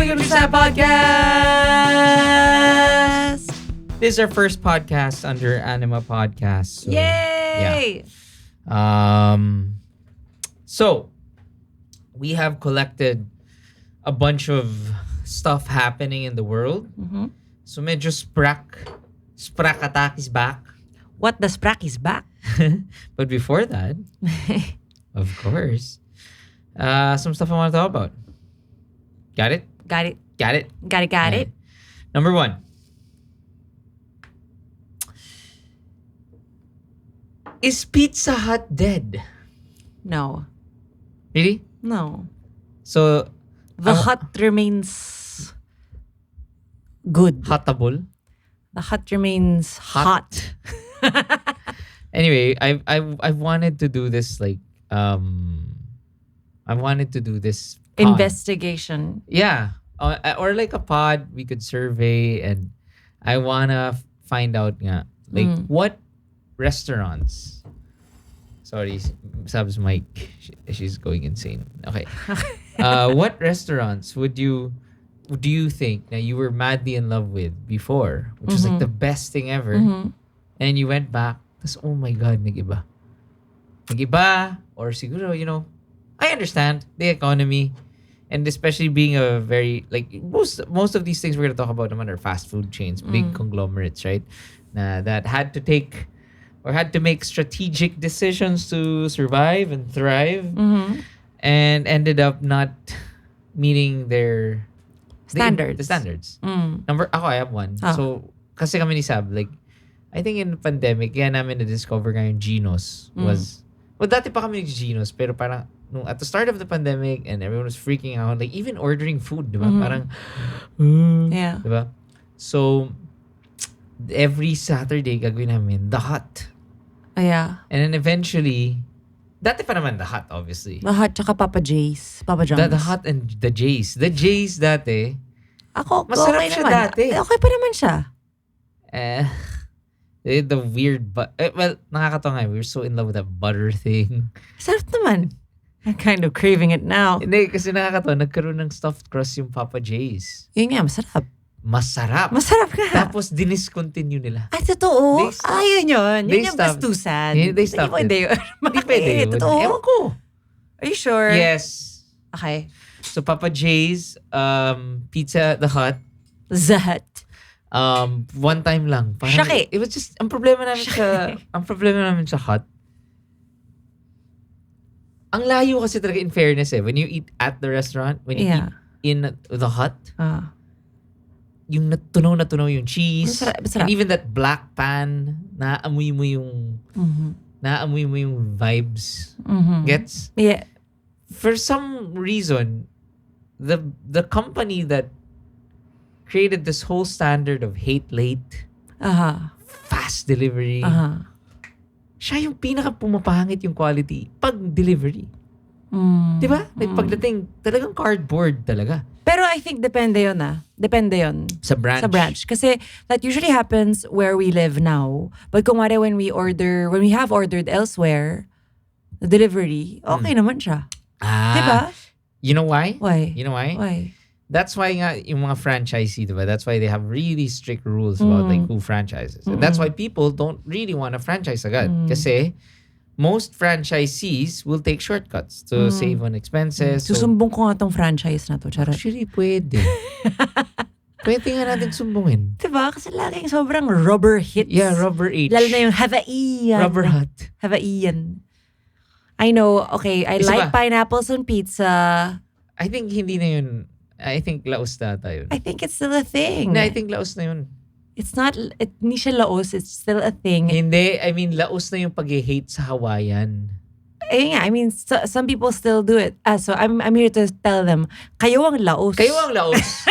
ANIMA Podcast! This is our first podcast under ANIMA Podcasts. So, Yay! Yeah. So, we have collected a bunch of stuff happening in the world. Mm-hmm. So, medyo Sprak Attack is back. What, the Sprak is back? But before that, of course, some stuff I want to talk about. Got it? Got it. Got it? Got it. Number one. Is Pizza Hut dead? No. Really? No. So, The hut remains good. Hotable? The hut remains hot. Anyway, I've wanted to do this I wanted to do this pod. Investigation. Yeah. Or like a pod we could survey, and I wanna find out what restaurants. Sorry, Sab's mic. She's going insane. Okay. What restaurants do you think that you were madly in love with before, which was like the best thing ever, and you went back, oh my God, nag-iba. Or siguro, I understand the economy, and especially being a very, most of these things we're going to talk about naman are fast food chains, big conglomerates, right? That had to make strategic decisions to survive and thrive, and ended up not meeting their Standards. The standards. Mm. I have one. Ah. So, kasi kami ni Sab, I think in the pandemic, kaya namin na-discover nga yung Geno's was, dati pa kami nag-Geno's, pero parang, at the start of the pandemic, and everyone was freaking out, even ordering food, diba? Parang, Yeah. diba? So, every Saturday, gagawin namin, The Hut. Yeah. And then eventually, dati pa naman The Hut, obviously. The hut tsaka Papa John's. The Hut and the J's. The J's dati, Ako, masarap okay siya naman. dati. Okay pa naman siya. The weird, nakakatawa nga, we were so in love with that butter thing. Sarap naman. I'm kind of craving it now. Hindi, kasi nakakatawa, nagkaroon ng stuffed crust yung Papa J's. Yun nga, masarap. Masarap. Masarap nga. Tapos, diniscontinue nila. Ay, totoo? They stopped. Ayun yun. They Yun yung stopped. bastusan. They stopped Hindi it. yun. Hindi pwede yun. Totoo? Ewan ko. Are you sure? Yes. Okay. So, Papa J's, Pizza the Hut, Zahat. one time lang. Parang, Shaki. it was just, ang problema namin sa Hut, ang layo kasi talaga, in fairness when you eat at the restaurant, when you eat in the Hut, yung natunaw yung cheese, Masarap. and even that black pan, naamoy mo yung vibes. Gets? Yeah. For some reason, the company that created this whole standard of hate late, fast delivery, siya yung pinaka pumapangit yung quality pag delivery. Diba? Pagdating, talagang cardboard talaga. Pero I think depende yun Depende yun. Sa branch. Kasi that usually happens where we live now. But kung wari when we have ordered elsewhere, the delivery, okay naman siya. Diba? You know why? Why? You know why? Why? That's why nga yung mga franchisee, diba? That's why they have really strict rules about who franchises. And that's why people don't really want to franchise agad. Kasi most franchisees will take shortcuts to save on expenses. Susumbong ko nga tong franchise na to. Charot. Actually, pwede. Pwede nga natin sumbungin. Diba? Kasi laging sobrang rubber hits. Yeah, rubber H. Lalo na yung Hawaiian. Rubber Hut. Hawaiian. I know, okay, I Isa like ba? pineapples on pizza. I think hindi na yun. I think laos na tayo. I think it's still a thing. I think laos na yun. It's not, hindi siya laos, it's still a thing. Hindi, I mean, laos na yung pag-hate sa Hawaiian. Yeah, I mean, some people still do it. So I'm here to tell them, kayo ang laos. Kayo ang laos.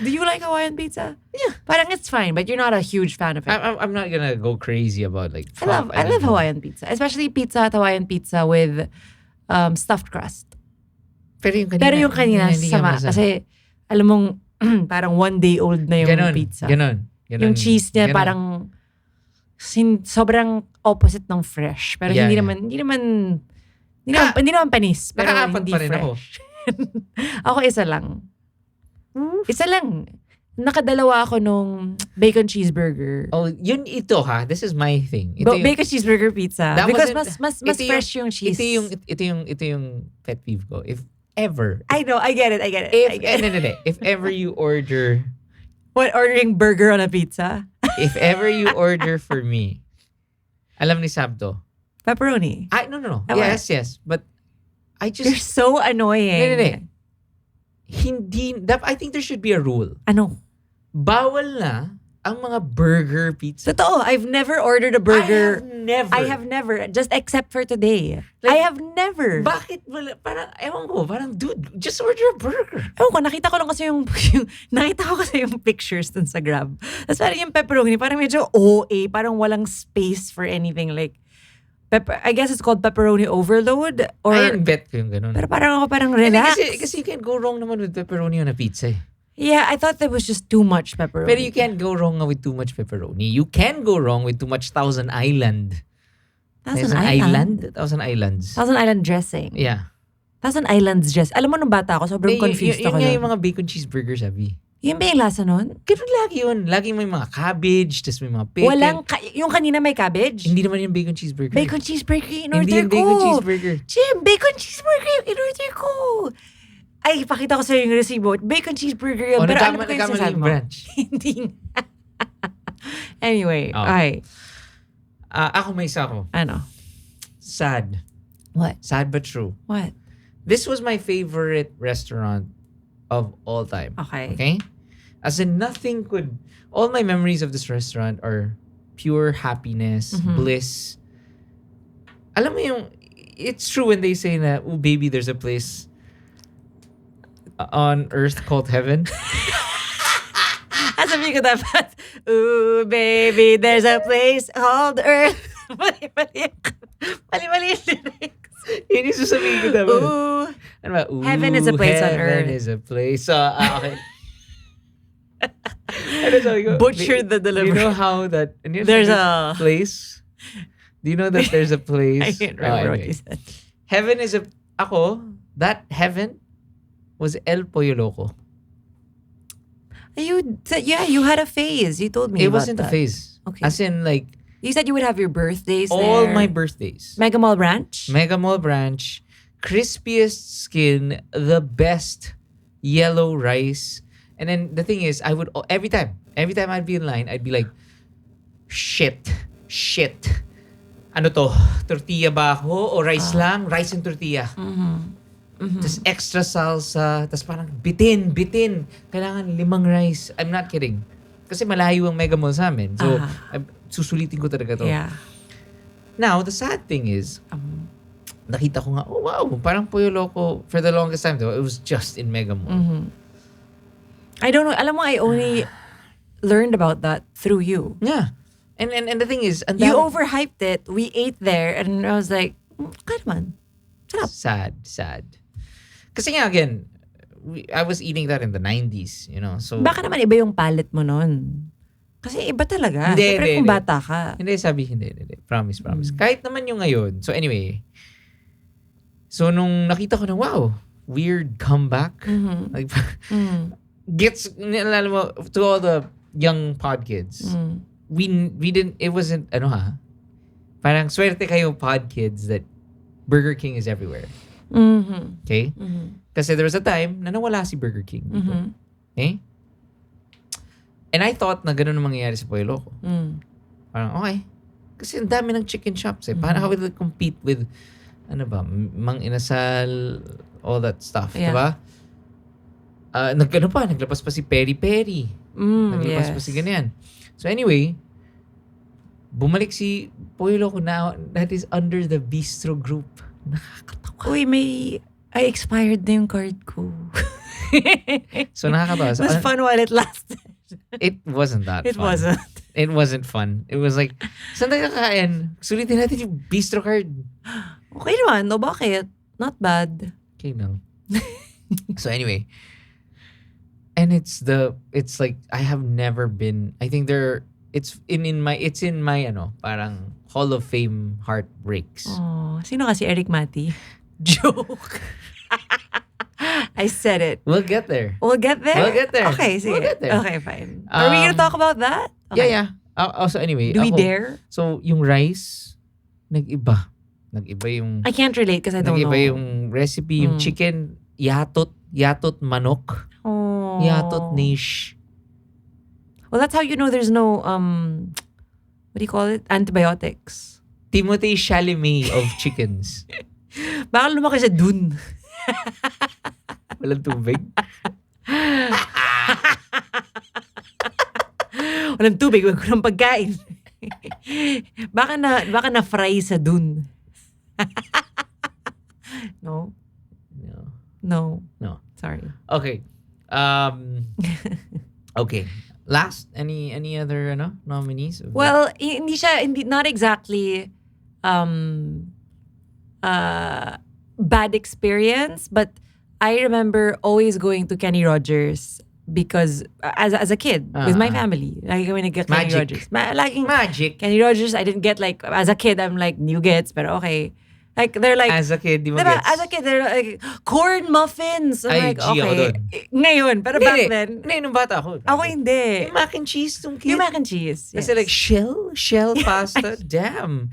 Do you like Hawaiian pizza? Yeah. Parang it's fine, but you're not a huge fan of it. I'm not gonna go crazy about I love Hawaiian pizza. Especially Hawaiian pizza with stuffed crust. Pero yung kanina sama. Kasi, alam mong, parang 1 day old na yung pizza. Ganon. Yung cheese niya parang sobrang opposite ng fresh. Pero hindi naman panis. Pero Nakaapat hindi pa rin fresh. ako. Ako isa lang. Isa lang. Nakadalawa ako nung bacon cheeseburger. Oh, ito ha. This is my thing. Ito yung, Bacon cheeseburger pizza. That Because wasn't- mas ito fresh yung cheese. Ito yung pet peeve ko. If ever. I know, I get it. If ever you order, What, ordering burger on a pizza? if ever you order for me, alam ni Sab to. Pepperoni. No. Okay. Yes. But I You're just, so annoying. hindi, I think there should be a rule. Ano? Bawal na ang mga burger pizza. Totoo, I've never ordered a burger. I I have never. Just except for today. Like, I have never. Bakit wala? Parang, ewan ko, parang dude, just order a burger. Ewan ko, nakita ko lang kasi nakita ko kasi yung pictures dun sa Grab. Tapos parang yung pepperoni, parang medyo OA, parang walang space for anything like, I guess it's called pepperoni overload. Or, Ayan, bet ko yung ganun. pero parang ako parang Hindi, relax. kasi you can't go wrong naman with pepperoni on a pizza. Yeah, I thought that was just too much pepperoni. Pero you can't go wrong with too much pepperoni. You can go wrong with too much Thousand Island. Thousand Island? Thousand Islands. Thousand Island dressing. Yeah. Thousand Islands dressing. Alam mo nung bata ako, sobrang confused yun ako. Yun nga nun. yung mga bacon cheeseburger, sabi. Yun ba yung lasa nun? Ganun lagi yun. Lagi may mga cabbage, tas may mga pickle. Yung kanina may cabbage? Hindi naman yung bacon cheeseburger. Bacon cheeseburger yung Hindi in-order yung ko. bacon cheeseburger. Jim, bacon cheeseburger yung in-order ko. Ay, pakita ko sa'yo yung resibo. Bacon cheeseburger yun. O, Pero alam ko yung nagkamali sasabi yung mo. branch. Hindi nga. Anyway, Oh. okay. Ako may isa ko. Ano? Sad. What? Sad but true. What? This was my favorite restaurant of all time. Okay. Okay? As in, nothing could... All my memories of this restaurant are pure happiness, bliss. Alam mo yung... It's true when they say na, oh baby, there's a place on earth called heaven. Sabi ko dapat, ooh, baby, there's a place called Earth. Mali yung lyrics. Yun yung sasabihin ko dapat. Ooh. Ano ba? Ooh, Heaven is a place on earth. Heaven is a place. Okay. Ano sabi ko? Butchered the delivery. Do you know how that... There's a... place? Do you know that there's a place? I can't remember what anyway. you said. Heaven is a... Ako, that heaven was El Pollo Loco. You had a phase. You told me It about wasn't that. a phase. Okay. As in, like, You said you would have your birthdays all there. my birthdays. Mega Mall Ranch? Mega Mall Branch, crispiest skin, the best yellow rice. And then the thing is, I would every time I'd be in line, I'd be like, shit. Ano to? Tortilla ba ako? O rice lang? Rice and tortilla. Tapos extra salsa. Tapos parang bitin. Kailangan 5 rice. I'm not kidding. Kasi malayo ang Mega Mall sa amin. So, susulitin ko talaga to. Yeah. Now, the sad thing is, nakita ko nga, oh wow, parang Pollo Loco. For the longest time though, it was just in Mega Mall. I don't know. Alam mo, I only learned about that through you. Yeah. And the thing is, You overhyped it. We ate there and I was like, kaya naman. Sarap. sad. Kasi nga again, I was eating that in the 90s, you know. So Baka naman iba yung palate mo nun. Kasi iba talaga. Hindi, Siyempre hindi, kung hindi. bata ka. Hindi. Promise. Kahit naman yung ngayon. So anyway. So nung nakita ko na, wow, weird comeback. Like, gets, alam mo, to all the young pod kids, we didn't, it wasn't, parang swerte kayo pod kids that Burger King is everywhere. Okay? Kasi there was a time na nawala si Burger King dito. Okay? And I thought na ganun ang mangyayari sa Pollo Loco. Parang, okay. Kasi ang dami ng chicken shops eh. Parang how will it compete with, Mang Inasal, all that stuff. Yeah. Diba? Naglapas pa si Peri Peri. Naglapas pa si ganyan. So anyway, bumalik si Pollo Loco now that is under the Bistro Group. Nakakatawa. Uy, I expired na yung card ko. So nakakatawa. So, It was fun while it lasted. it wasn't that It fun. wasn't. It wasn't fun. It was like, saan tayo kakain? Sulitin natin yung bistro card. Okay naman. No, bakit? Not bad. Okay lang. So anyway. And it's like, I have never been, I think it's in my parang Hall of Fame heartbreaks. Oh, sino kasi Eric Mati? Joke. I said it. We'll get there. We'll get there? We'll get there. Okay, sige. We'll get there. Okay, fine. Are we gonna talk about that? Yeah, Okay. yeah. Also, anyway. Do we ako, dare? So, yung rice, nag-iba. Nag-iba yung... I can't relate because I don't know. Nag-iba yung recipe. Yung chicken, yatot manok. Oh. Yatot niche. Well, that's how you know there's no, what do you call it? Antibiotics. Timothée Chalamet of chickens. Baka lumaki siya dun. Walang tubig. Walang tubig, wag ko ng pagkain. baka na fry sa dun. No? No. No. Sorry. Okay. Okay. Last, any other nominees? Well, not exactly bad experience, but I remember always going to Kenny Rogers because as a kid with my family, lagi kami nag Kenny Magic. Rogers. Laging Magic. Kenny Rogers. I didn't get like as a kid. I'm like new gets, but okay. Like they're like As a kid, di mo diba, gets? as a kid, they're like corn muffins. I'm Ay, like G ako okay. dun. Ngayon, pero back then, Hindi, nung bata ako. ako hindi. Yung mac and cheese nung kid. Yung mac and cheese. Yes. Kasi like shell pasta. Damn.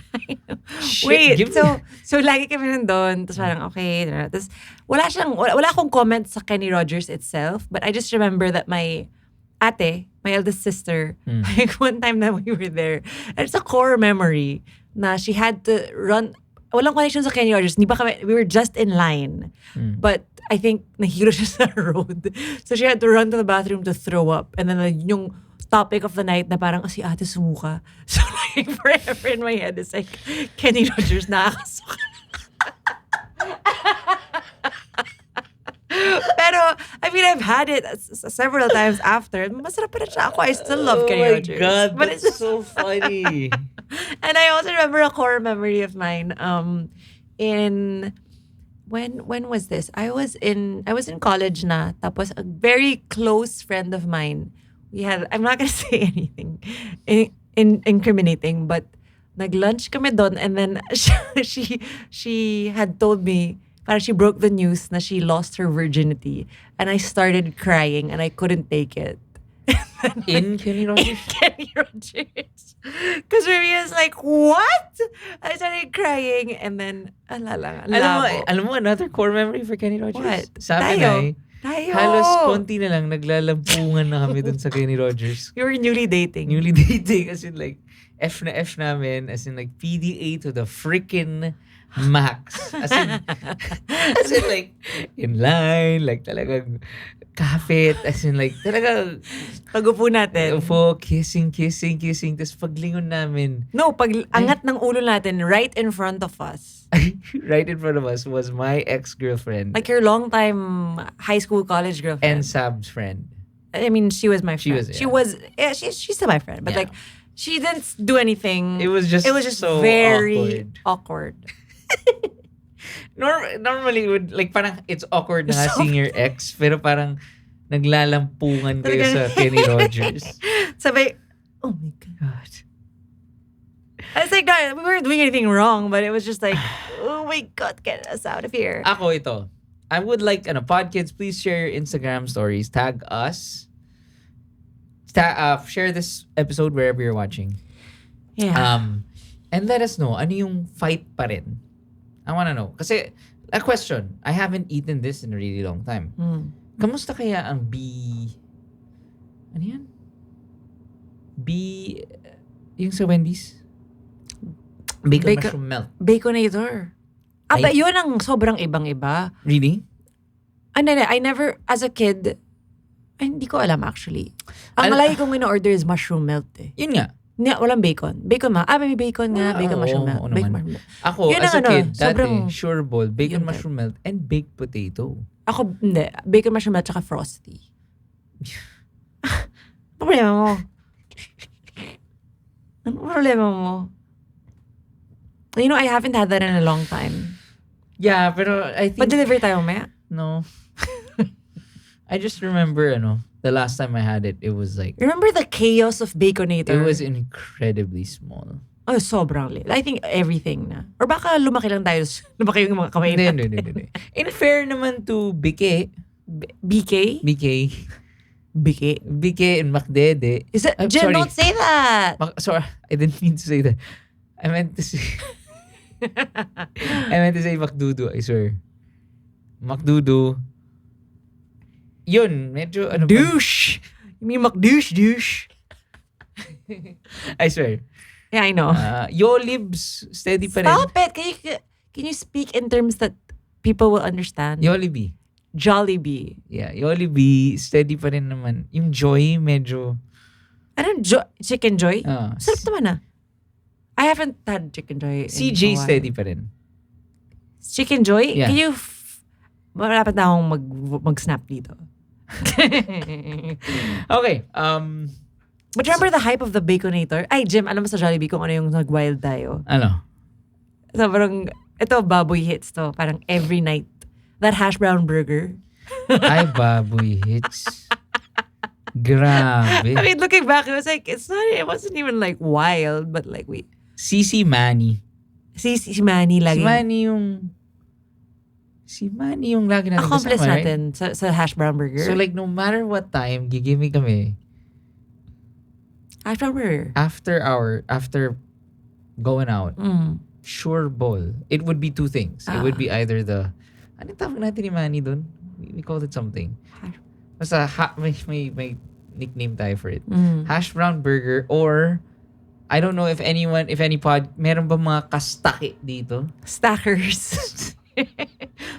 Shit, Wait, give me- so lagi kami nandun. Tapos parang okay. Tapos wala akong comment sa Kenny Rogers itself. But I just remember that my ate, my eldest sister, like one time that we were there, and it's a core memory na she had to run. Walang connection sa Kenny Rogers. We were just in line. But I think nahilo siya sa road. So she had to run to the bathroom to throw up. And then yung topic of the night na parang, si ate sumuka. So like forever in my head is like, Kenny Rogers nakakasuka. Pero, I mean, I've had it several times after. Masarap pa rin siya. I still love Kenny Rogers. Oh my God, But that's so funny. And I also remember a core memory of mine. In when was this? I was in college na. Tapos a very close friend of mine. I'm not gonna say anything incriminating, but nag-lunch kami doon, and then she had told me. Parang she broke the news na she lost her virginity, and I started crying and I couldn't take it. In Kenny Rogers? Kenny Rogers. Because Ruby was like, what? I started crying, and then, Alam mo another core memory for Kenny Rogers? What? Sabi Tayo. halos konti na lang naglalampungan na kami dun sa Kenny Rogers. We were newly dating. Newly dating, as in like, F na F namin, as in like PDA to the freaking max. As in like, in line, like talagang kapit, as in like, talagang Pag-upo natin. upo, kissing. Tapos paglingon namin, No, pag angat ng ulo natin right in front of us. right in front of us was my ex-girlfriend Like your longtime high school, college girlfriend. and Sab's friend. I mean, she was my friend. She was, yeah. She's still my friend. But Yeah. like, she didn't do anything. It was just so very awkward. Normally, would like parang it's awkward na nga seeing your ex, pero parang naglalampungan kayo sa Kenny Rogers. Sabi, oh my God. I was like, no, we weren't doing anything wrong, but it was just like, oh my God, get us out of here. Ako ito. I would like, podkids, please share your Instagram stories. Tag us. Share this episode wherever you're watching. Yeah. And let us know, ano yung fight pa rin? I wanna know. Kasi, a question, I haven't eaten this in a really long time. Kamusta kaya ang ano yan? Yung sa Wendy's? Bacon mushroom melt. Baconator. But yun ang sobrang ibang-iba. Really? I never, as a kid, hindi ko alam actually. Ang lagi kong in-order is mushroom melt eh. Yun nga. Walang bacon. Bacon may bacon nga. Bacon mushroom melt. Oo Bacon naman. mushroom melt. Ako, Yun as a ang kid, sobrang, dati, sure ball, bacon yun mushroom melt, and baked potato. Ako, hindi. Bacon mushroom melt tsaka frosty. Problema mo? Ano problema mo? You know, I haven't had that in a long time. Yeah, pero I think... Pa-deliver tayo mamaya? No. I just remember, the last time I had it, it was like... Remember the chaos of Baconator? It was incredibly small. Oh, sobrang lit. I think everything na. Or baka lumaki lang tayo. Lumaki yung mga kamay natin. Hindi. In fair naman to Bike, BK? BK. BK. BK and Macdede. Is it? I'm Jen, sorry. don't say that. Sorry, I didn't mean to say that. I meant to say Macdudu, I swear. Macdudu. Yun, medyo ano pa. Douche. You mean douche. I swear. Yeah, I know. Yolibs, steady pa rin. Stop it. Can you speak in terms that people will understand? Jollibee. Jollibee. Yeah, Jollibee, steady pa rin naman. Yung Joy, medyo... Chicken Joy? Ah. Sarap naman ah. I haven't had Chicken Joy in CJ, a while. steady pa rin. Chicken Joy? Yeah. Can you... Malapit na akong mag-snap dito. Okay. But remember the hype of the Baconator? Ay, Jim, alam mo sa Jollibee kung ano yung nag-wild tayo? Ano? Sobrang... Ito, baboy hits to. Parang every night. That hash brown burger. Ay, baboy hits. Grabe. I mean, looking back, it wasn't even like wild, but like CC Manny. si Manny lagi. Si Manny yung lagi natin accomplice kasama, right? natin sa hash brown burger. So like no matter what time, gigimik kami. Hash brown burger. After going out, sure ball. It would be two things. It would be either the, ano tawag natin ni Manny dun? We called it something. Basta may nickname tayo for it. Hash brown burger, or I don't know if meron ba mga kastaki dito? Stackers.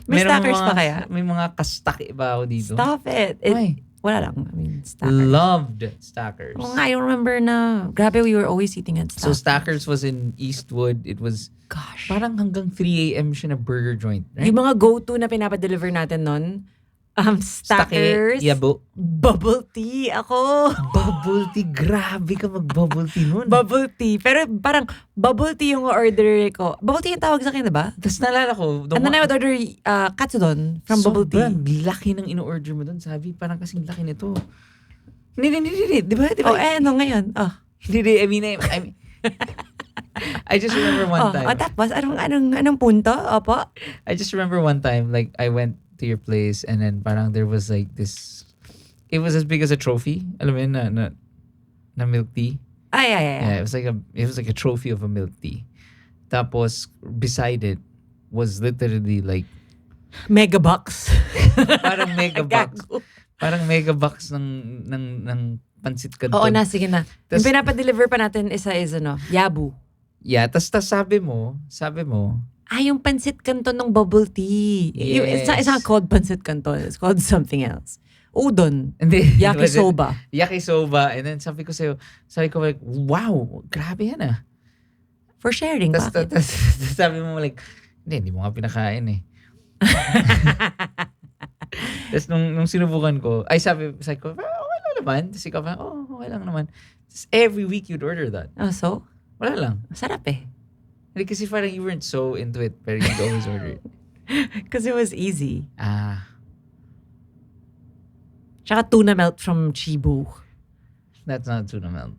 May stackers pa kaya? May mga kastaki ba ako dito? Stop it. Why? Wala lang. I mean, stackers. Loved Stackers. Oh, I remember na. Grabe, we were always eating at Stackers. So Stackers was in Eastwood. It was, gosh, parang hanggang 3 a.m. siya na burger joint. Right? Yung mga go-to na pinapa-deliver natin nun, Stackers, Yabo. bubble tea. Ako. Bubble tea. Grabe ka mag-bubble tea nun. Bubble tea. Pero parang bubble tea yung order ko. Bubble tea yung tawag sa akin, diba? Tapos naalala ko. And then I would order katsudon from bubble tea. Sobrang laki ng in-order mo dun. Sabi, parang kasing laki nito. Hindi. Diba? Oh, ano ngayon? Oh. Hindi. I mean, I just remember one time. Tapos, anong punto? Opo? I just remember one time, like, I went to your place and then parang there was like this, it was as big as a trophy. Alam mo yun, na milk tea. Ay. Yeah, it was like a trophy of a milk tea. Tapos, beside it was literally like mega box. parang mega box. Parang mega box ng pansit canton. Oo na, sige na. Yung pinapa-deliver pa natin isa is yabu. Yeah, tas sabi mo, yung pansit canton ng bubble tea. Yes. It's not called pansit canton. It's called something else. Udon. Yakisoba. Yakisoba. And then sabi ko like, wow, grabe yan ah. For sharing, bakit? Tas sabi mo like, hindi mo nga pinakain eh. Tapos nung sinubukan ko, sabi ko, okay lang naman. Tapos ikaw pa, okay lang naman. Tapos every week you'd order that. Oh, so? Wala lang. Sarap eh. Kasi parang you weren't so into it, pero you'd always order it. Because it was easy. Tsaka tuna melt from Cebu. That's not tuna melt.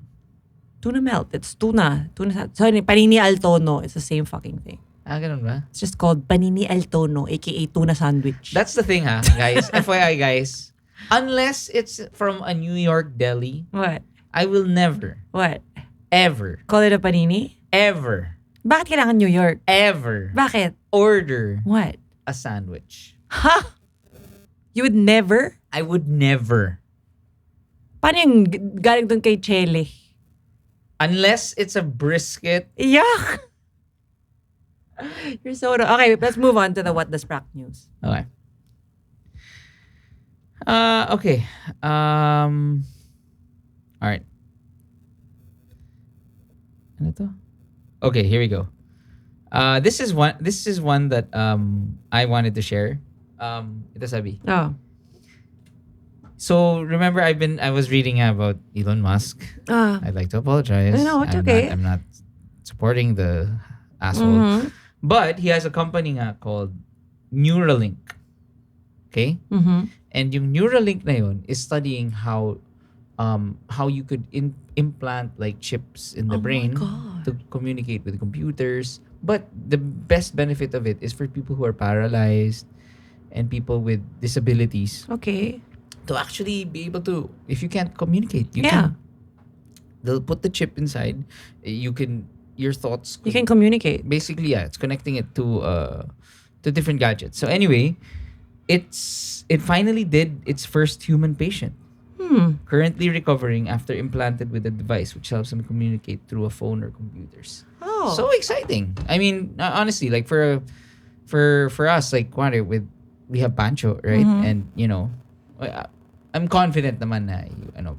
Tuna melt. It's tuna. Sorry, panini al tono. It's the same fucking thing. Ganun ba? It's just called panini al tono, aka tuna sandwich. That's the thing, guys. FYI, guys. Unless it's from a New York deli. What? I will never. What? Ever. Call it a panini? Ever. Bakit kailangan New York? Ever. Bakit? Order. What? A sandwich. Ha? You would never? I would never. Paano yung galing dun kay Chele? Unless it's a brisket. Yuck! You're so... Okay, let's move on to the What the Sprak news. Okay. Okay. All right. Ano to? Okay, here we go. This is one that I wanted to share. Ito sabi. Oh. So remember, I was reading about Elon Musk. I'd like to apologize. No, it's okay. I'm not supporting the asshole. But he has a company called Neuralink. Okay? And yung Neuralink na yun is studying how you could implant like chips in the brain to communicate with computers. But the best benefit of it is for people who are paralyzed and people with disabilities Okay. to actually be able to, if you can't communicate, you Yeah. can. They'll put the chip inside. You can, your thoughts. You can communicate. Basically, yeah, it's connecting it to different gadgets. So anyway, it finally did its first human patient. Currently recovering after implanted with a device which helps them communicate through a phone or computers. Oh. So exciting. I mean, honestly, like for us, like we have Pancho, right? And you know, I'm confident naman na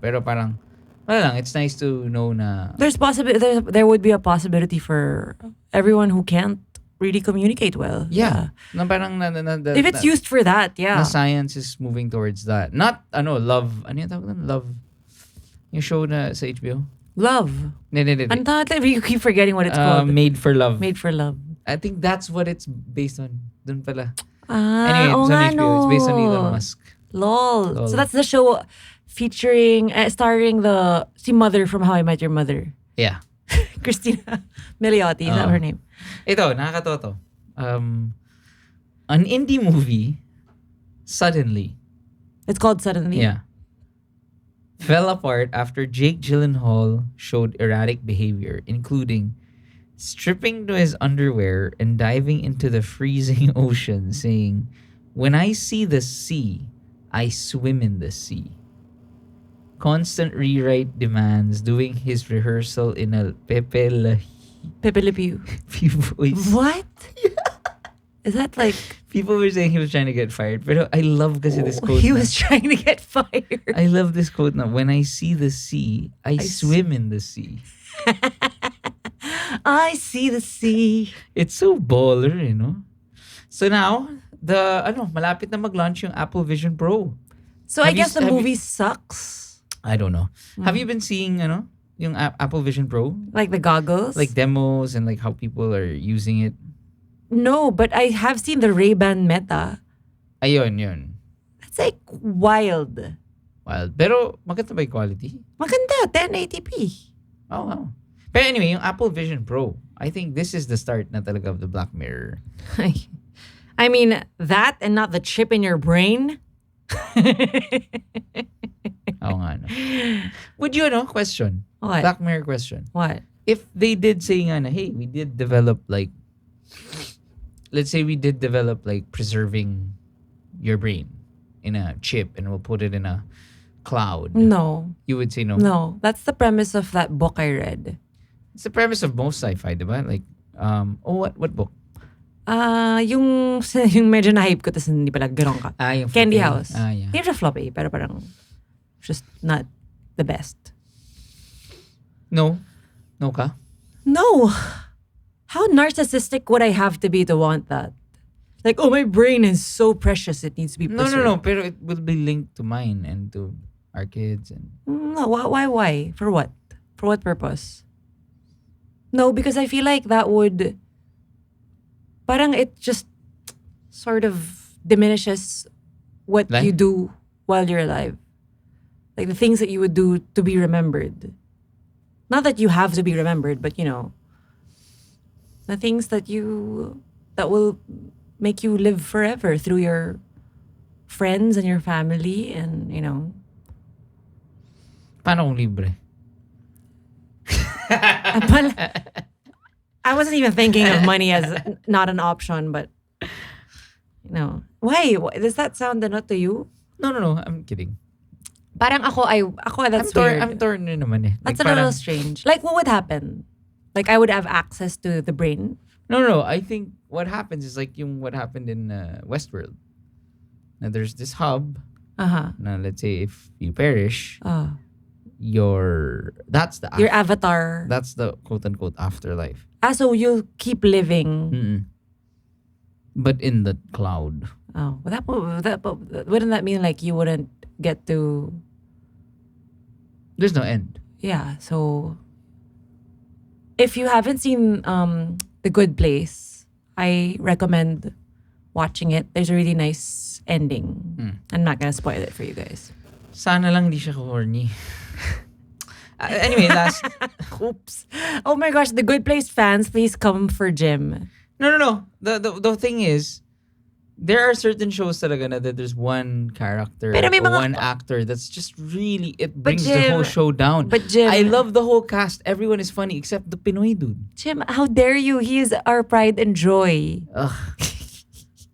pero parang wala lang, it's nice to know na There would be a possibility for everyone who can't really communicate well. yeah. Na parang If it's used for that, na yeah. science is moving towards that. Not love. Ano yung tawag doon? Love. Yung show na sa HBO. Love. Hindi. And you keep forgetting what it's called. Made for Love. Made for Love. I think that's what it's based on. Doon pala. Ah, Anyway, it's on HBO. no. It's based on Elon Musk. Lol. So that's the show featuring, starring si Mother from How I Met Your Mother. Yeah. Christina Milioti, is that her name? Ito, nakakatawa to. An indie movie, suddenly, It's called Suddenly. yeah, fell apart after Jake Gyllenhaal showed erratic behavior, including stripping to his underwear and diving into the freezing ocean, saying, "When I see the sea, I swim in the sea." Constant rewrite demands, doing his rehearsal in a Pepe Le Pepe Le Pew. Pew voice. What? Is that like... People were saying he was trying to get fired, but I love kasi this quote. He na. was trying to get fired. I love this quote na, "When I see the sea, I swim in the sea." I see the sea. It's so baller, you know? So now, malapit na mag-launch yung Apple Vision Pro. So I guess the movie sucks. I don't know. Have you been seeing, yung Apple Vision Pro? Like the goggles? Like demos and like how people are using it? No, but I have seen the Ray-Ban Meta. Ayun, yun. That's like wild. Wild. Pero maganda ba yung quality? Maganda, 1080p. Oh, wow. Pero anyway, yung Apple Vision Pro, I think this is the start na talaga of the Black Mirror. I mean, that and not the chip in your brain. Oo nga, no. Would you, question? What? Black Mirror question. What? If they did say nga na, hey, we did develop like, let's say we did develop like preserving your brain in a chip and we'll put it in a cloud. No. You would say no? No. That's the premise of that book I read. It's the premise of most sci-fi, diba? Like, what book? Yung medyo na-hype ko tapos hindi pala ganun ka. Yung Candy floppy. House. Yeah. Hindi siya floppy, pero parang just not the best. No? No ka? No. How narcissistic would I have to be to want that? Like, oh, my brain is so precious, it needs to be preserved. No. Pero it will be linked to mine and to our kids. And No, why? For what? For what purpose? No, because I feel like that would... Parang it just sort of diminishes what Like? you do while you're alive. Like the things that you would do to be remembered. Not that you have to be remembered, but the things that will make you live forever through your friends and your family and, paano kung libre? I wasn't even thinking of money as not an option, but why? Does that sound not to you? No. I'm kidding. Parang ako that's weird. I'm torn rin naman eh. That's Like, a little parang- strange. Like what would happen? Like I would have access to the brain. No. I think what happens is like what happened in Westworld. Now there's this hub. Now let's say if you perish, that's the Your avatar. that's the quote unquote afterlife. So you'll keep living. Mm-mm. But in the cloud. Oh, wouldn't that mean like you wouldn't get to? There's no end. Yeah. So if you haven't seen The Good Place, I recommend watching it. There's a really nice ending. I'm not gonna spoil it for you guys. Sana lang di siya corny. Anyway, last. Oops. Oh my gosh, The Good Place fans, please come for Jim. No. The thing is, there are certain shows talaga na that there's one character Pero may or mga- one actor that's just really, it But brings the whole Jim- show down. But Jim, I love the whole cast. Everyone is funny except the Pinoy dude. Jim, how dare you? He is our pride and joy. Ugh.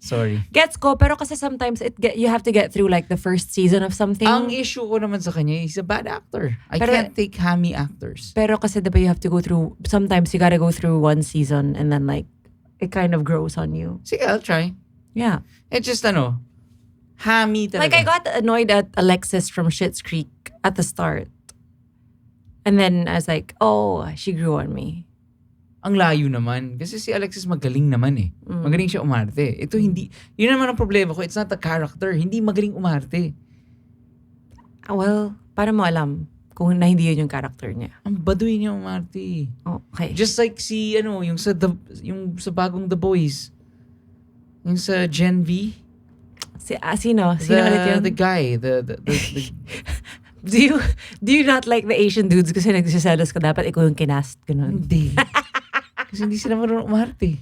Sorry. Gets ko, pero kasi sometimes you have to get through like the first season of something. Ang issue ko naman sa kanya, he's a bad actor. I Pero- can't take hammy actors. Pero kasi diba you have to go through, sometimes you gotta go through one season and then like, it kind of grows on you. Sige, I'll try. Yeah. It's just hammy talaga. Like I got annoyed at Alexis from Schitt's Creek at the start. And then I was like, oh, she grew on me. Ang layo naman. Kasi si Alexis magaling naman eh. Magaling siya umarte. Ito hindi, yun naman ang problema ko. It's not the character. Hindi magaling umarte. Well, para mo alam kung na hindi yun yung character niya. Ang baduy niya umarte. Okay. Just like si, yung sa bagong The Boys. Yung sa Gen V. Sino? Sino ulit yun? The guy. The Do you not like the Asian dudes kasi nagsiselos ka dapat ikaw yung kinast? Ganun. Hindi. Kasi hindi sila marunong umarte.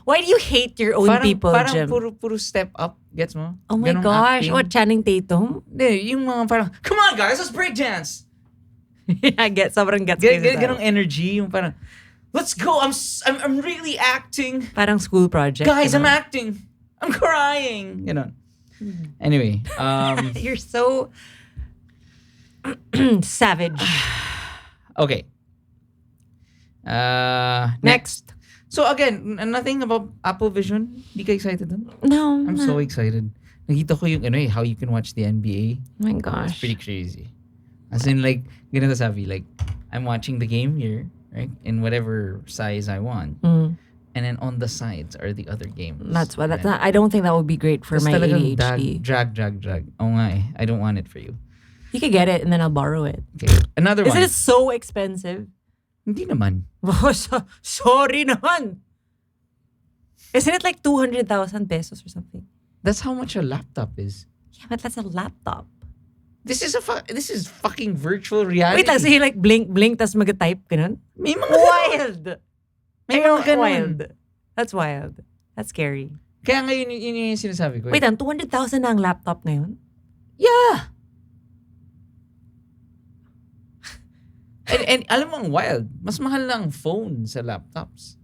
Why do you hate your own people, parang Jim? puro step up. Gets mo? Oh my Ganong gosh. acting. What, Channing Tatum? Hindi, yung mga parang, come on guys, let's break dance. I get, sobrang gets ko yun. Ganong energy. Yung parang, let's go. I'm really acting. Parang school project. Guys, you know? I'm acting. I'm crying. Ganon. Anyway. You're so savage. Okay. Next. So again, nothing about Apple Vision. Di ka excited dun? No. I'm so excited. Nakita ko yung how you can watch the NBA. Oh my gosh. It's pretty crazy. As in like, ganito sabi, like, I'm watching the game here, right? In whatever size I want. Mm. And then on the sides are the other games. That's why. That's not. I don't think that would be great for Tas my talagang ADHD. Drag. Oo nga eh. I don't want it for you. You could get it and then I'll borrow it. Okay. Another Isn't one. it so expensive? Hindi naman. Sorry naman. Isn't it like 200,000 pesos or something? That's how much a laptop is. Yeah, but that's a laptop. This is fucking virtual reality. Wait lang, so you like blink, tas mag-type ganun? May mga Wild! May mga ganun. Wild. That's wild. That's scary. Kaya ngayon yun yung sinasabi ko. Wait lang, 200,000 na ang laptop ngayon? Yeah. And alam mo ang wild, mas mahal lang phone sa laptops.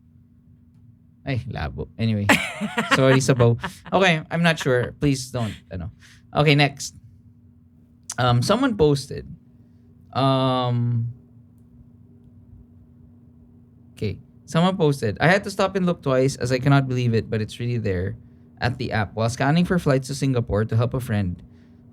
Ay, labo. Anyway. Sorry, Sabaw. Okay, I'm not sure. Please don't. Okay, next. Someone posted. Okay. Someone posted, I had to stop and look twice as I cannot believe it, but it's really there at the app. While scanning for flights to Singapore to help a friend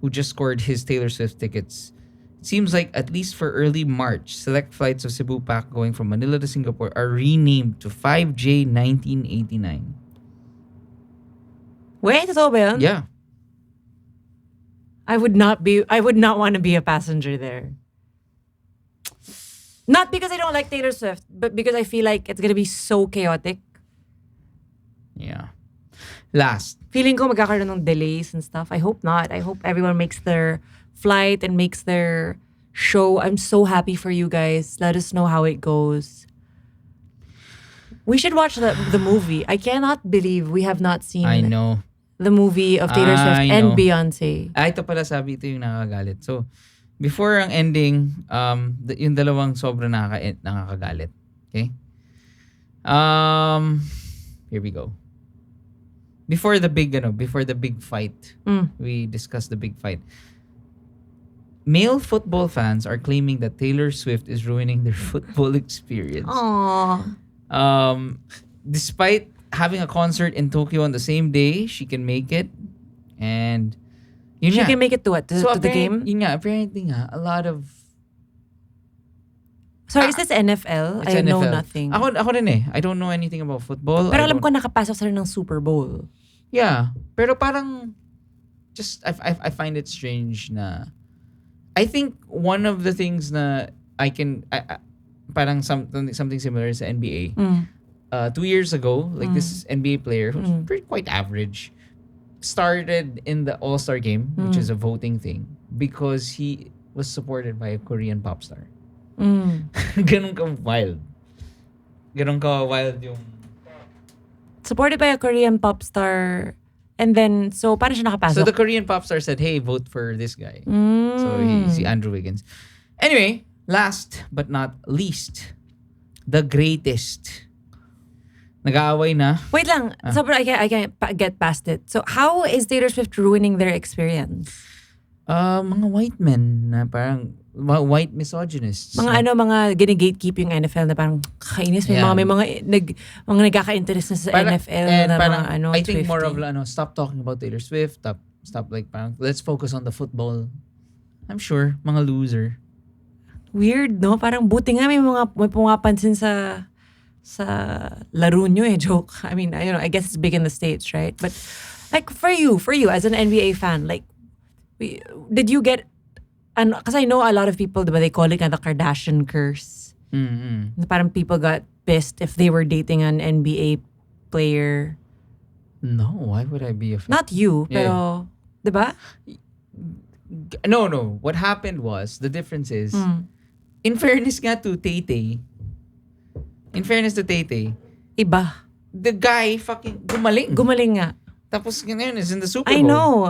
who just scored his Taylor Swift tickets, it seems like at least for early March, select flights of Cebu Pac going from Manila to Singapore are renamed to 5J 1989. Wait, totoo ba yun? Yeah. I would not want to be a passenger there. Not because I don't like Taylor Swift, but because I feel like it's gonna be so chaotic. Yeah. Last. Feeling ko magkakaroon ng delays and stuff. I hope not. I hope everyone makes their flight and makes their show. I'm so happy for you guys. Let us know how it goes. We should watch the movie. I cannot believe we have not seen I know. the movie of Taylor Swift I and know. Beyonce. Ito pala sabi, ito yung nakakagalit. So, before ang ending, yung dalawang sobrang nakakagalit. Okay? Here we go. Before the big fight, we discussed the big fight. Male football fans are claiming that Taylor Swift is ruining their football experience. Aww. Despite having a concert in Tokyo on the same day, she can make it. And yun She nga. can make it to what? To the game? Yun nga, apparently nga, a lot of... Sorry, is this NFL? It's I know NFL. nothing. Ako rin eh. I don't know anything about football. Pero alam ko nakapasok sila ng Super Bowl. Yeah. Pero parang, just, I find it strange na, I think one of the things na parang something similar sa NBA. 2 years ago, like this NBA player who's pretty quite average, started in the All-Star game, which is a voting thing, because he was supported by a Korean pop star. Ganun ka wild. Ganun ka wild yung... Supported by a Korean pop star And then, so paano siya nakapasok? So the Korean pop star said, hey, vote for this guy. So si Andrew Wiggins. Anyway, last but not least, the greatest. Nag-aaway na. Wait lang. Sobrang I can't get past it. So how is Taylor Swift ruining their experience? Mga white men na parang white misogynists. Mga gine-gatekeep yung NFL na parang kainis. May mga nagkaka-interest na sa NFL na parang, mga I think Swiftie. more of stop talking about Taylor Swift. Stop like parang let's focus on the football. I'm sure mga loser. Weird, no? Parang buti nga may pumapansin sa laro nyo joke. I mean, I guess it's big in the States, right? But like for you as an NBA fan, like did you get, because I know a lot of people, diba, they call it the Kardashian curse. Mm-hmm. Parang people got pissed if they were dating an NBA player. No, why would I be a fan? Not you, pero, diba? No. What happened was, the difference is, in fairness nga to Tay-Tay, Iba. the guy fucking gumaling. Gumaling nga. Tapos ngayon is in the Super Bowl. I know.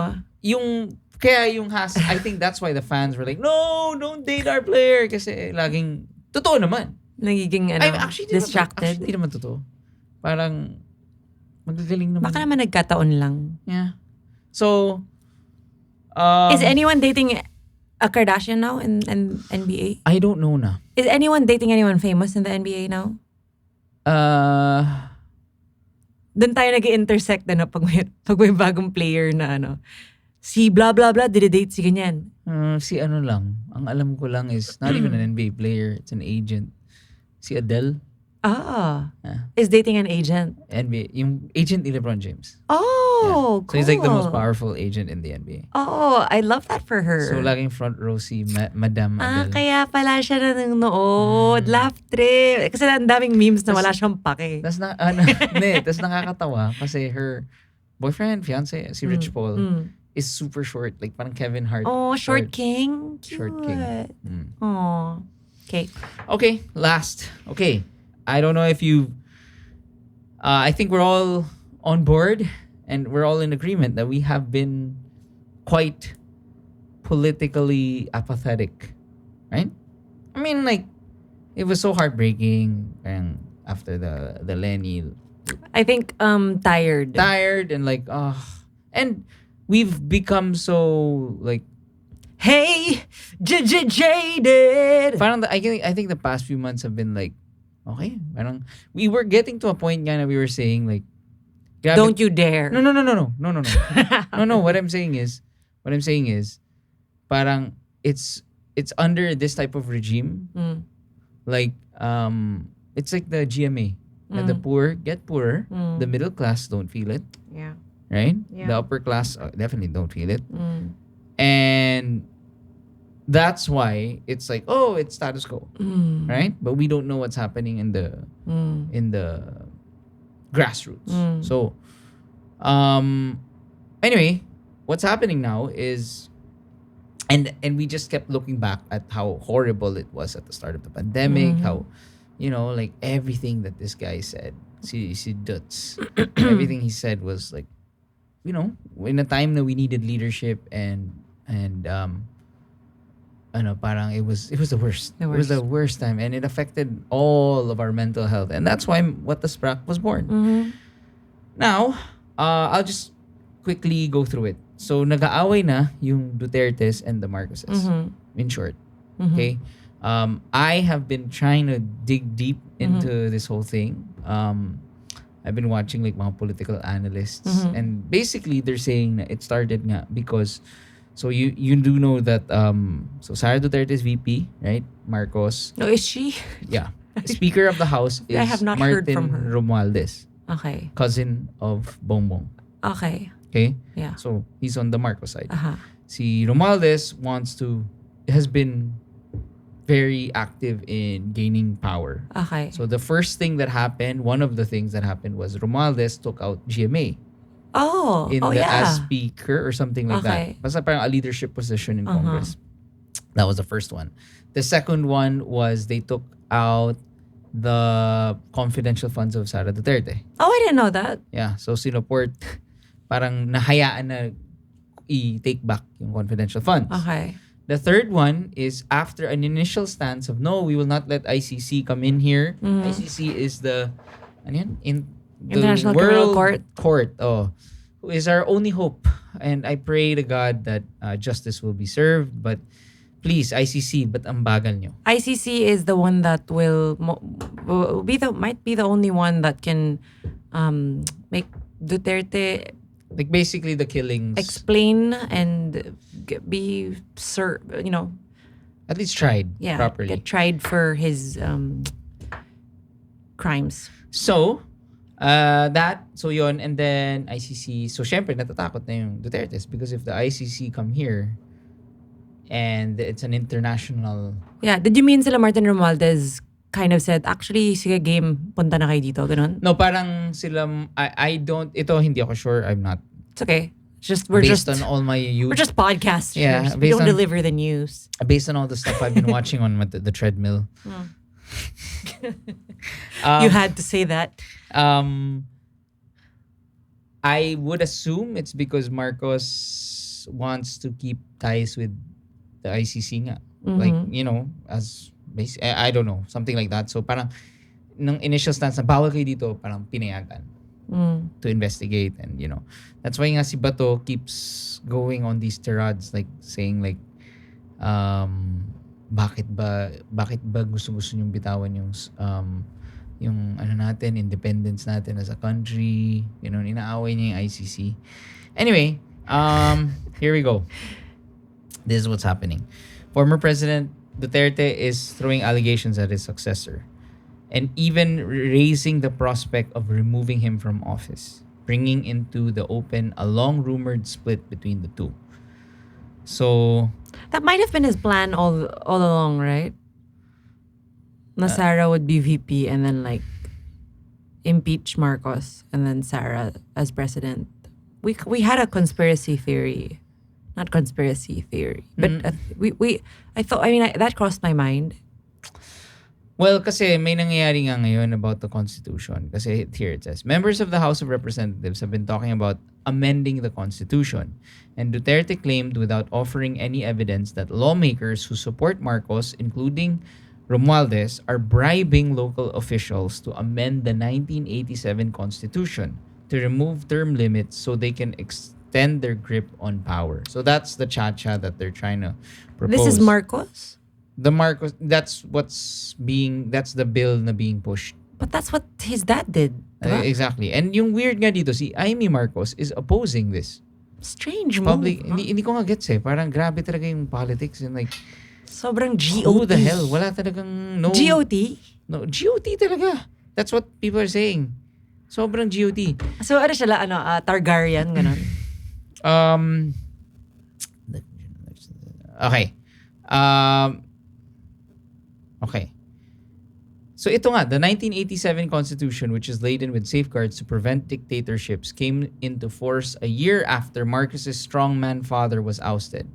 I think that's why the fans were like, no, don't date our player. Kasi laging, totoo naman. Nagiging distracted. Actually, di naman totoo. Parang, magagaling naman. Baka naman nagkataon lang. Yeah. So, is anyone dating a Kardashian now in NBA? I don't know na. Is anyone dating anyone famous in the NBA now? Doon tayo nag-intersect pag may bagong player na si blah blah blah date si ganyan. Si lang. Ang alam ko lang is not even an NBA player. It's an agent. Si Adele. Is dating an agent. NBA. Yung agent ni LeBron James. Oh, yeah. So cool. he's like the most powerful agent in the NBA. Oh, I love that for her. So laging front row si Madam Adele. Kaya pala siya nanonood. Laugh trip. Kasi ang daming memes na wala siyang pake. Tas nakakatawa kasi her boyfriend, fiance, si Rich Paul, is super short. Like parang Kevin Hart. Oh, short king? Cute. Short king. Oh. Okay. Okay, last. Okay. I don't know if you... I think we're all on board and we're all in agreement that we have been quite politically apathetic. Right? I mean, like, it was so heartbreaking after the Lenny. I think tired. Tired and like, and we've become so like, hey, jaded. Parang I think the past few months have been like, okay, parang we were getting to a point nga na we were saying like, don't you dare. No. No, what I'm saying is, parang it's under this type of regime. Like, it's like the GMA. That the poor get poorer, the middle class don't feel it. Yeah. Right? Yeah. The upper class definitely don't feel it. And that's why it's like, oh, it's status quo. Right? But we don't know what's happening in the grassroots. So, anyway, what's happening now is, and we just kept looking back at how horrible it was at the start of the pandemic, how, like everything that this guy said, si Dutz, everything he said was like, in a time that we needed leadership and parang it was the worst. It was the worst time, and it affected all of our mental health, and that's why What the Sprak was born. Now, I'll just quickly go through it. So, nag-aaway na yung Dutertes and the Marcoses. In short, okay. I have been trying to dig deep into this whole thing. I've been watching like mga political analysts, and basically they're saying that it started nga because, so you do know that so Sara Duterte's VP, right? Marcos. Oh, is she? Yeah. Speaker of the House is I have not Martin heard from her. Romualdez. Okay. Cousin of Bongbong. Okay. Okay? Yeah. So he's on the Marcos side. Uh-huh. Si Romualdez has been very active in gaining power. Okay. So the first thing that happened, one of the things that happened was Romualdez took out GMA. Oh. As speaker or something like that. Basta parang a leadership position in Congress. That was the first one. The second one was they took out the confidential funds of Sara Duterte. Oh, I didn't know that. Yeah. So sinuport parang nahayaan na i-take back yung confidential funds. Okay. The third one is after an initial stance of no, we will not let ICC come in here. ICC is the International World Criminal Court. Who is our only hope. And I pray to God that justice will be served. But please, ICC, but ang bagal nyo. ICC is the one that might be the only one that can make Duterte Like basically the killings. explain and be At least tried properly. get tried for his crimes. So yun, and then ICC. So syempre natatakot na yung Dutertes because if the ICC come here and it's an international. Yeah, did you mean sila Martin Romualdez kind of said, actually, sige game, punta na kayo dito, ganun? No, parang sila, I don't, ito hindi ako sure, I'm not. It's okay. Based on all my we're just podcasters. Yeah, we don't deliver the news. Based on all the stuff I've been watching on the treadmill. You had to say that. I would assume it's because Marcos wants to keep ties with the ICC nga. Like, as I don't know, something like that. So parang nung initial stance na bawal kayo dito, parang pinayagan to investigate. And that's why nga si Bato keeps going on these tirades, like saying like bakit ba gusto nyong bitawan yung natin, independence natin as a country, inaaway niya yung ICC. Anyway, here we go. This is what's happening. Former President Duterte is throwing allegations at his successor and even raising the prospect of removing him from office, bringing into the open a long-rumored split between the two. So that might have been his plan all along, right? Na Sarah would be VP and then like impeach Marcos and then Sarah as president. We had a conspiracy theory. Not conspiracy theory, but that crossed my mind. Well, kasi may nangyayari nga ngayon about the Constitution. Kasi here it says, members of the House of Representatives have been talking about amending the Constitution. And Duterte claimed without offering any evidence that lawmakers who support Marcos, including Romualdez, are bribing local officials to amend the 1987 Constitution to remove term limits so they can extend their grip on power. So that's the cha-cha that they're trying to propose. This is Marcos? The Marcos, that's the bill na being pushed. But that's what his dad did. Diba? Exactly. And yung weird nga dito, si Amy Marcos is opposing this. Strange move. Hindi ko nga gets eh. Parang grabe talaga yung politics and like sobrang GOT. Who the hell? Wala talagang no. GOT? No, GOT talaga. That's what people are saying. Sobrang GOT. So ano sila, Targaryen, ganun? Okay. Okay. So ito nga, the 1987 Constitution, which is laden with safeguards to prevent dictatorships, came into force a year after Marcos's strongman father was ousted.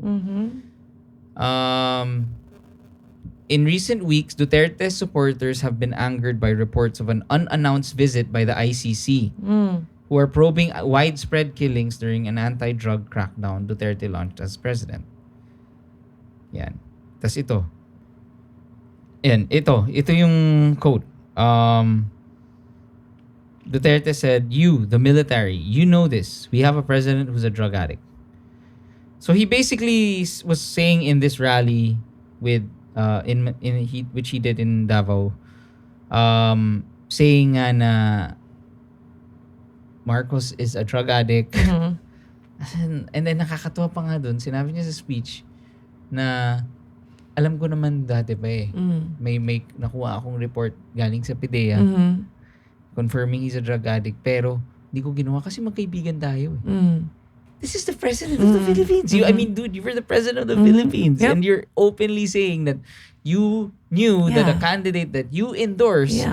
In recent weeks, Duterte's supporters have been angered by reports of an unannounced visit by the ICC, who are probing widespread killings during an anti-drug crackdown Duterte launched as president. Yan. Tas ito. Yan. Ito yung quote. Duterte said, "You, the military, you know this. We have a president who's a drug addict." So he basically was saying in this rally with which he did in Davao, saying nga na Marcos is a drug addict. And then nakakatuwa pa nga dun, sinabi niya sa speech na alam ko naman dati pa eh. May nakuha akong report galing sa PIDEA confirming he's a drug addict, pero hindi ko ginawa kasi magkaibigan tayo eh. This is the president of the Philippines. I mean, dude, you were the president of the Philippines. Yep. And you're openly saying that you knew that a candidate that you endorsed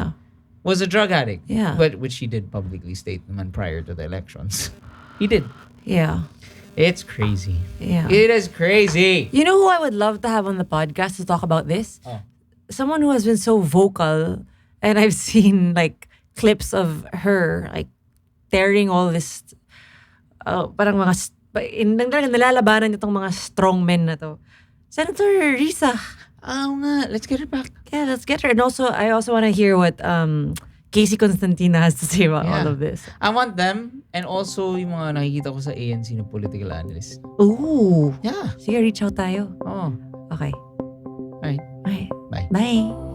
was a drug addict. Yeah. But which he did publicly state naman prior to the elections. He did. Yeah. It's crazy. Yeah. It is crazy. You know who I would love to have on the podcast to talk about this? Oh. Someone who has been so vocal, and I've seen like clips of her like tearing all this parang mga nalalabanan itong mga strong men na to. Senator Risa. Let's get her back. Yeah, let's get her. And also, I also want to hear what Casey Constantina has to say about all of this. I want them and also yung mga nakikita ko sa ANC na political analyst. Ooh. Yeah. Sige, reach out tayo. Oh. Okay. Alright. Okay. Bye. Bye.